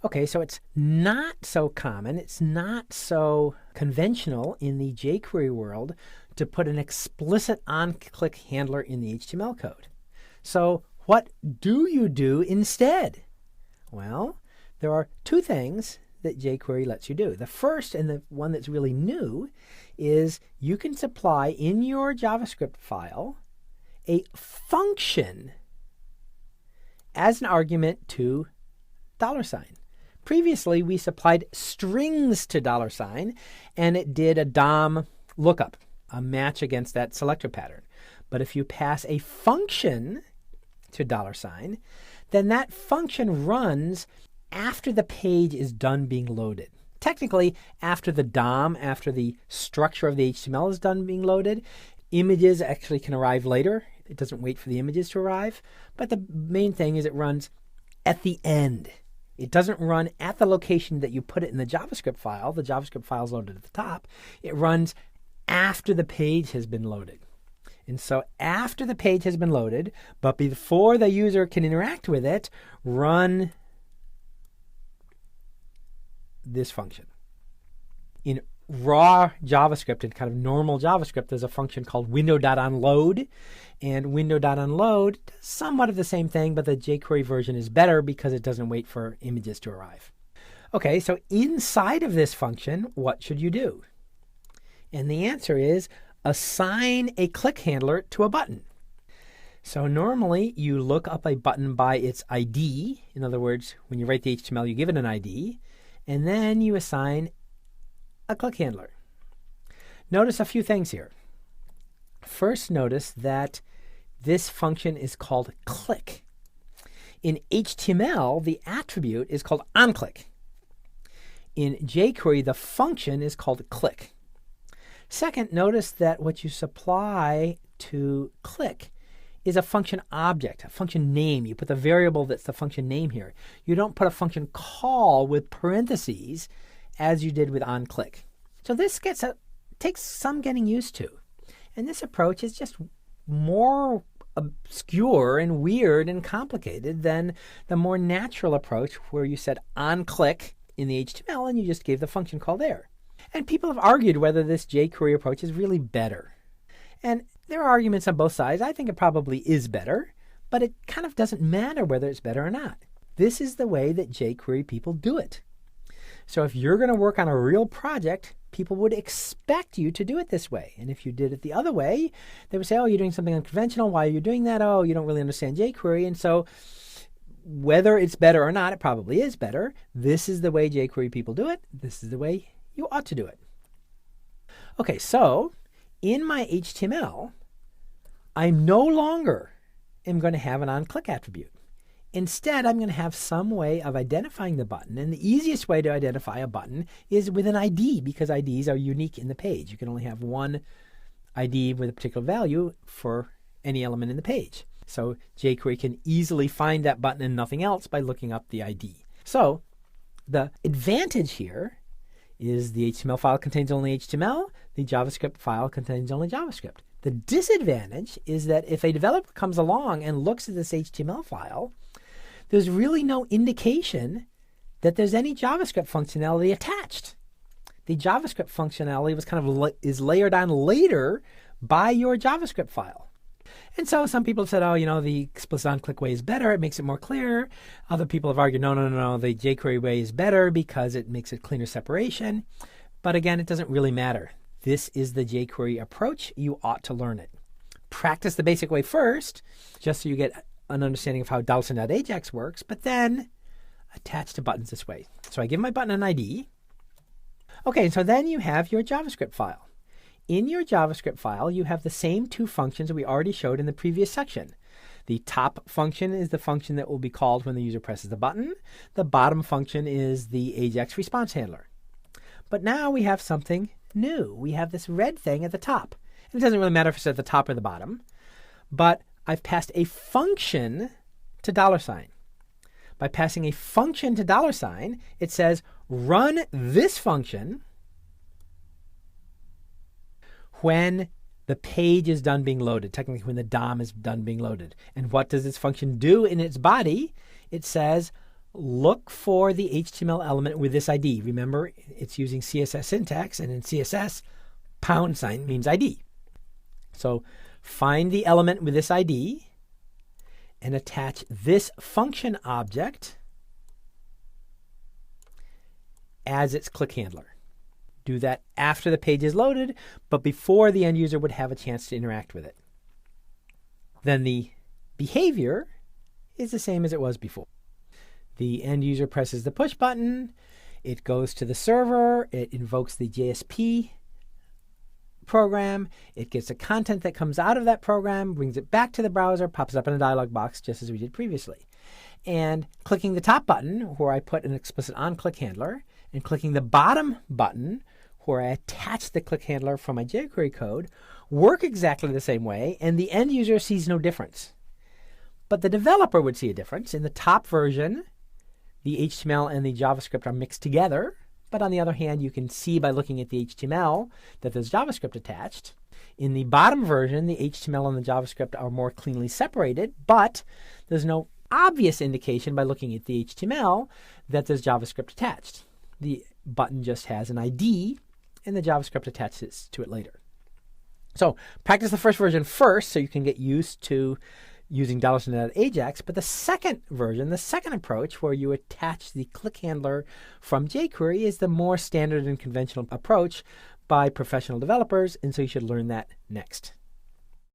Okay, so it's not so common, it's not so conventional in the jQuery world to put an explicit on-click handler in the HTML code. So what do you do instead? Well, there are two things that jQuery lets you do. The first, and the one that's really new, is you can supply in your JavaScript file a function as an argument to $. Previously, we supplied strings to $, and it did a DOM lookup, a match against that selector pattern. But if you pass a function to $, then that function runs after the page is done being loaded. Technically, after the DOM, after the structure of the HTML is done being loaded, images actually can arrive later. It doesn't wait for the images to arrive. But the main thing is it runs at the end. It doesn't run at the location that you put it in the JavaScript file. The JavaScript file is loaded at the top. It runs after the page has been loaded. And so after the page has been loaded, but before the user can interact with it, run this function. In raw JavaScript, in kind of normal JavaScript, there's a function called window.onload. And window.onload does somewhat of the same thing, but the jQuery version is better because it doesn't wait for images to arrive. Okay, so inside of this function, what should you do? And the answer is assign a click handler to a button. So normally you look up a button by its ID. In other words, when you write the HTML, you give it an ID, and then you assign a click handler. Notice a few things here. First, notice that this function is called click. In HTML, the attribute is called onClick. In jQuery, the function is called click. Second, notice that what you supply to click is a function object, a function name. You put the variable that's the function name here. You don't put a function call with parentheses as you did with onClick. So this takes some getting used to. And this approach is just more obscure and weird and complicated than the more natural approach where you said onClick in the HTML and you just gave the function call there. And people have argued whether this jQuery approach is really better. And there are arguments on both sides. I think it probably is better, but it kind of doesn't matter whether it's better or not. This is the way that jQuery people do it. So if you're going to work on a real project, people would expect you to do it this way. And if you did it the other way, they would say, oh, you're doing something unconventional. Why are you doing that? Oh, you don't really understand jQuery. And so whether it's better or not, it probably is better. This is the way jQuery people do it. This is the way you ought to do it. Okay, so in my HTML, I no longer am going to have an onClick attribute. Instead, I'm going to have some way of identifying the button. And the easiest way to identify a button is with an ID, because IDs are unique in the page. You can only have one ID with a particular value for any element in the page. So jQuery can easily find that button and nothing else by looking up the ID. So the advantage here is the HTML file contains only HTML, the JavaScript file contains only JavaScript. The disadvantage is that if a developer comes along and looks at this HTML file, there's really no indication that there's any JavaScript functionality attached. The JavaScript functionality was kind of is layered on later by your JavaScript file. And so some people have said, oh, the explicit on-click way is better. It makes it more clear. Other people have argued, no, the jQuery way is better because it makes it cleaner separation. But again, it doesn't really matter. This is the jQuery approach. You ought to learn it. Practice the basic way first, just so you get an understanding of how $.Ajax works, but then attach to buttons this way. So I give my button an ID. Okay, so then you have your JavaScript file. In your JavaScript file, you have the same two functions that we already showed in the previous section. The top function is the function that will be called when the user presses the button. The bottom function is the Ajax response handler. But now we have something new. We have this red thing at the top. And it doesn't really matter if it's at the top or the bottom, but I've passed a function to $. By passing a function to $, it says run this function when the page is done being loaded, technically when the DOM is done being loaded. And what does this function do in its body? It says look for the HTML element with this ID. Remember, it's using CSS syntax, and in CSS, # means ID. So find the element with this ID and attach this function object as its click handler. Do that after the page is loaded, but before the end user would have a chance to interact with it. Then the behavior is the same as it was before. The end user presses the push button, it goes to the server, it invokes the JSP program, it gets the content that comes out of that program, brings it back to the browser, pops up in a dialog box just as we did previously. And clicking the top button, where I put an explicit onClick handler, and clicking the bottom button, where I attach the click handler from my jQuery code, work exactly the same way, and the end user sees no difference. But the developer would see a difference. In the top version, the HTML and the JavaScript are mixed together, but on the other hand, you can see by looking at the HTML that there's JavaScript attached. In the bottom version, the HTML and the JavaScript are more cleanly separated, but there's no obvious indication by looking at the HTML that there's JavaScript attached. The button just has an ID, and the JavaScript attaches to it later. So practice the first version first so you can get used to using $Ajax, but the second version, the second approach where you attach the click handler from jQuery is the more standard and conventional approach by professional developers, and so you should learn that next.